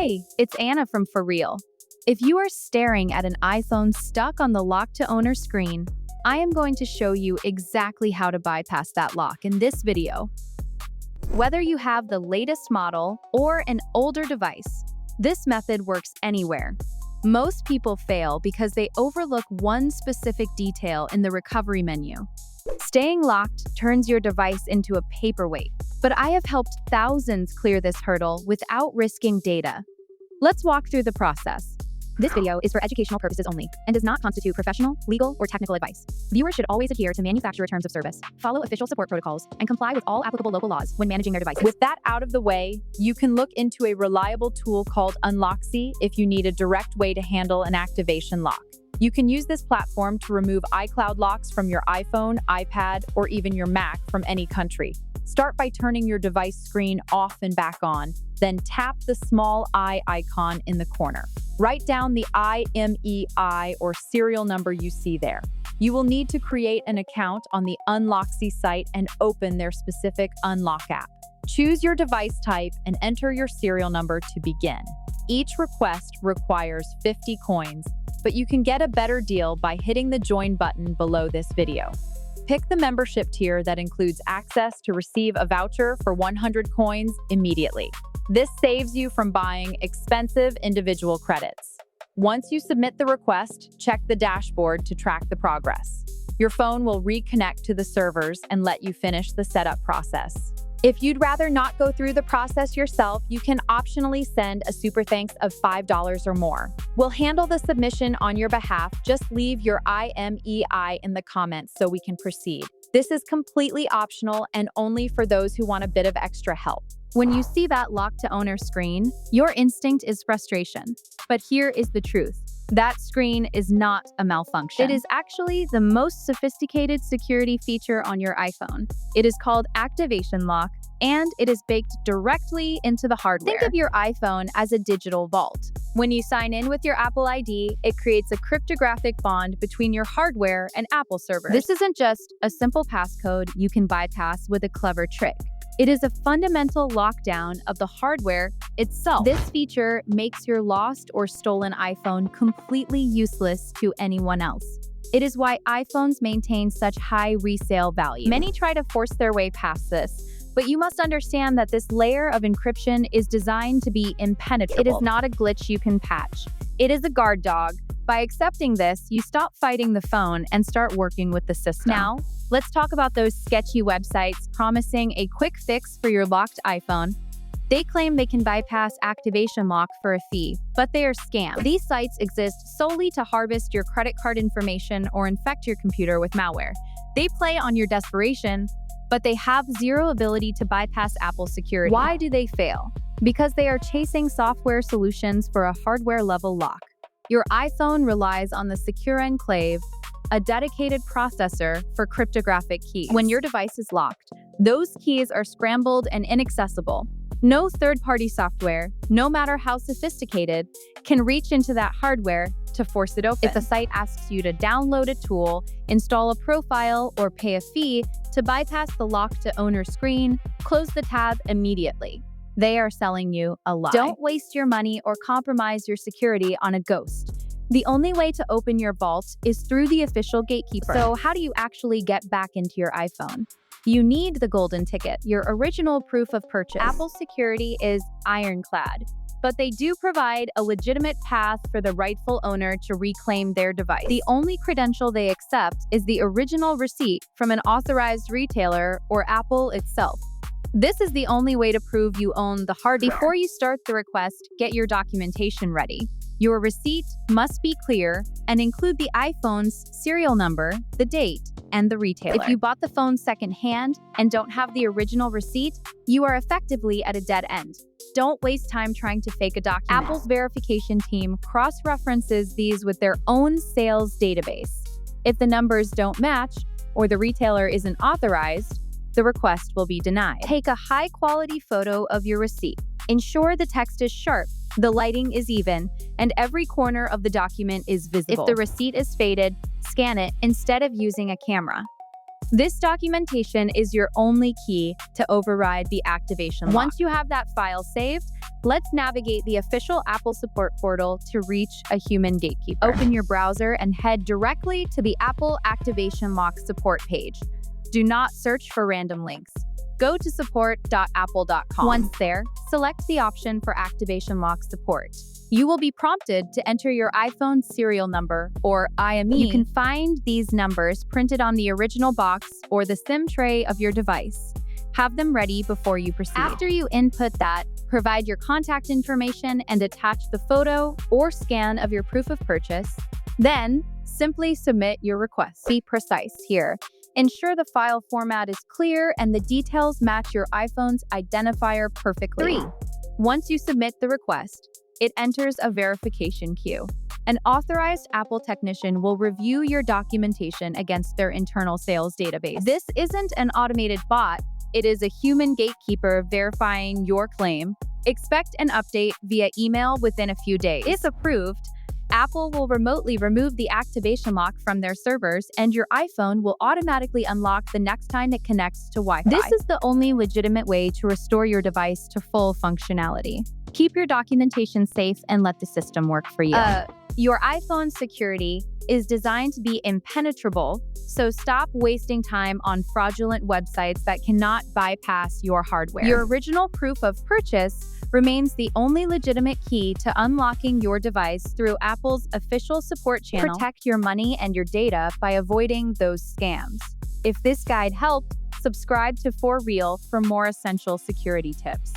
Hey, it's Anna from For Real. If you are staring at an iPhone stuck on the lock to owner screen, I am going to show you exactly how to bypass that lock in this video. Whether you have the latest model or an older device, this method works anywhere. Most people fail because they overlook one specific detail in the recovery menu. Staying locked turns your device into a paperweight, but I have helped thousands clear this hurdle without risking data. Let's walk through the process. This video is for educational purposes only and does not constitute professional, legal, or technical advice. Viewers should always adhere to manufacturer terms of service, follow official support protocols, and comply with all applicable local laws when managing their devices. With that out of the way, you can look into a reliable tool called Unmasking if you need a direct way to handle an activation lock. You can use this platform to remove iCloud locks from your iPhone, iPad, or even your Mac from any country. Start by turning your device screen off and back on, then tap the small I icon in the corner. Write down the IMEI or serial number you see there. You will need to create an account on the Unmasking site and open their specific Unlock app. Choose your device type and enter your serial number to begin. Each request requires 50 coins, but you can get a better deal by hitting the join button below this video. Pick the membership tier that includes access to receive a voucher for 100 coins immediately. This saves you from buying expensive individual credits. Once you submit the request, check the dashboard to track the progress. Your phone will reconnect to the servers and let you finish the setup process. If you'd rather not go through the process yourself, you can optionally send a super thanks of $5 or more. We'll handle the submission on your behalf. Just leave your IMEI in the comments so we can proceed. This is completely optional and only for those who want a bit of extra help. When you see that lock to owner screen, your instinct is frustration. But here is the truth. That screen is not a malfunction. It is actually the most sophisticated security feature on your iPhone. It is called Activation Lock, and it is baked directly into the hardware. Think of your iPhone as a digital vault. When you sign in with your Apple ID, it creates a cryptographic bond between your hardware and Apple servers. This isn't just a simple passcode you can bypass with a clever trick. It is a fundamental lockdown of the hardware itself. This feature makes your lost or stolen iPhone completely useless to anyone else. It is why iPhones maintain such high resale value. Many try to force their way past this, but you must understand that this layer of encryption is designed to be impenetrable. It is not a glitch you can patch. It is a guard dog. By accepting this, you stop fighting the phone and start working with the system. Now, let's talk about those sketchy websites promising a quick fix for your locked iPhone. They claim they can bypass activation lock for a fee, but they are scams. These sites exist solely to harvest your credit card information or infect your computer with malware. They play on your desperation, but they have zero ability to bypass Apple security. Why do they fail? Because they are chasing software solutions for a hardware-level lock. Your iPhone relies on the secure enclave, a dedicated processor for cryptographic keys. When your device is locked, those keys are scrambled and inaccessible. No third-party software, no matter how sophisticated, can reach into that hardware to force it open. If a site asks you to download a tool, install a profile, or pay a fee to bypass the lock to owner screen, close the tab immediately. They are selling you a lie. Don't waste your money or compromise your security on a ghost. The only way to open your vault is through the official gatekeeper. So how do you actually get back into your iPhone? You need the golden ticket, your original proof of purchase. Apple's security is ironclad, but they do provide a legitimate path for the rightful owner to reclaim their device. The only credential they accept is the original receipt from an authorized retailer or Apple itself. This is the only way to prove you own the hardware. Before you start the request, get your documentation ready. Your receipt must be clear and include the iPhone's serial number, the date, and the retailer. If you bought the phone secondhand and don't have the original receipt, you are effectively at a dead end. Don't waste time trying to fake a document. Apple's verification team cross-references these with their own sales database. If the numbers don't match or the retailer isn't authorized, the request will be denied. Take a high-quality photo of your receipt. Ensure the text is sharp, the lighting is even, and every corner of the document is visible. If the receipt is faded, scan it instead of using a camera. This documentation is your only key to override the activation lock. Once you have that file saved, Let's navigate the official Apple support portal to reach a human gatekeeper. Open your browser and head directly to the Apple Activation Lock support page. Do not search for random links. Go to support.apple.com. Once there, select the option for Activation Lock support. You will be prompted to enter your iPhone serial number, or IME. You can find these numbers printed on the original box or the SIM tray of your device. Have them ready before you proceed. After you input that, provide your contact information and attach the photo or scan of your proof of purchase. Then, simply submit your request. Be precise here. Ensure the file format is clear and the details match your iPhone's identifier perfectly. 3. Once you submit the request, it enters a verification queue. An authorized Apple technician will review your documentation against their internal sales database. This isn't an automated bot. It is a human gatekeeper verifying your claim. Expect an update via email within a few days. If approved, Apple will remotely remove the activation lock from their servers, and your iPhone will automatically unlock the next time it connects to Wi-Fi. This is the only legitimate way to restore your device to full functionality. Keep your documentation safe and let the system work for you. Your iPhone's security is designed to be impenetrable, so stop wasting time on fraudulent websites that cannot bypass your hardware. Your original proof of purchase remains the only legitimate key to unlocking your device through Apple's official support channel. Protect your money and your data by avoiding those scams. If this guide helped, subscribe to For Real for more essential security tips.